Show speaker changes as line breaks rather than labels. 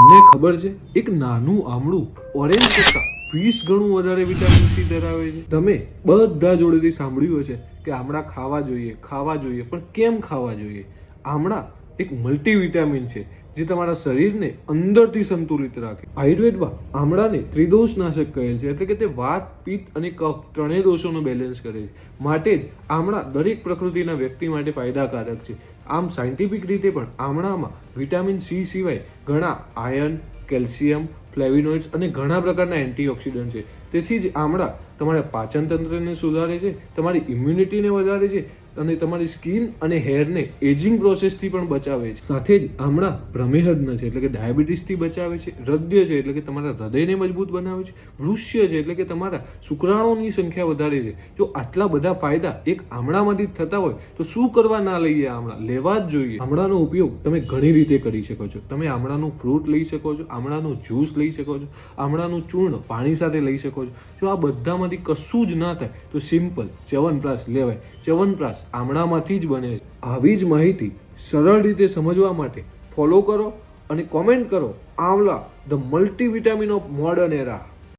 તમને ખબર છે એક નાનું આમળું ઓરેન્જ કરતા 20 ગણું વધારે વિટામિન સી ધરાવે છે? તમે બધા જોડેથી સાંભળ્યું હશે કે આમળા ખાવા જોઈએ, પણ કેમ ખાવા જોઈએ? આમળા એક મલ્ટીવિટામિન છે જે તમારા શરીરને અંદરથી સંતુલિત રાખે. આયુર્વેદમાં આમળાને ત્રિદોષનાશક કહે છે, એટલે કે તે વાત, પિત્ત અને કફ ત્રણેય દોષોનો બેલેન્સ કરે છે. માટે જ આમળા દરેક પ્રકૃતિના વ્યક્તિ માટે ફાયદાકારક છે. આમ સાયન્ટિફિક રીતે પણ આમળામાં વિટામિન સી સિવાય ઘણા આયર્ન, કેલ્શિયમ, ફ્લેવિનોઇડ્સ અને ઘણા પ્રકારના એન્ટીઓક્સિડન્ટ છે. તેથી જ આમળા તમારા પાચન તંત્રને સુધારે છે, તમારી ઇમ્યુનિટીને વધારે છે અને તમારી સ્કિન અને હેરને એજિંગ પ્રોસેસથી પણ બચાવે છે. સાથે જ આમળા પ્રમેહજ્ઞ છે, એટલે કે ડાયાબિટીસથી બચાવે છે. હૃદય છે, એટલે કે તમારા હૃદયને મજબૂત બનાવે છે. વૃષ્ય છે, એટલે કે તમારા શુક્રાણુઓની સંખ્યા વધારે છે. જો આટલા બધા ફાયદા એક આમળામાંથી જ થતા હોય તો શું કરવા ના લઈએ? આમળા લેવા જ જોઈએ. આમળાનો ઉપયોગ તમે ઘણી રીતે કરી શકો છો. તમે આમળાનું ફ્રૂટ લઈ શકો છો, આમળાનું જ્યુસ લઈ શકો છો, આમળાનું ચૂર્ણ પાણી સાથે લઈ શકો છો. જો આ બધામાંથી કશું જ ના થાય તો સિમ્પલ ચ્યવનપ્રાશ લેવાય. ચ્યવનપ્રાશ આમળામાંથી જ બને છે. આવી જ માહિતી સરળ રીતે સમજવા માટે ફોલો કરો અને કોમેન્ટ કરો. આમળા, the multivitamin of modern era.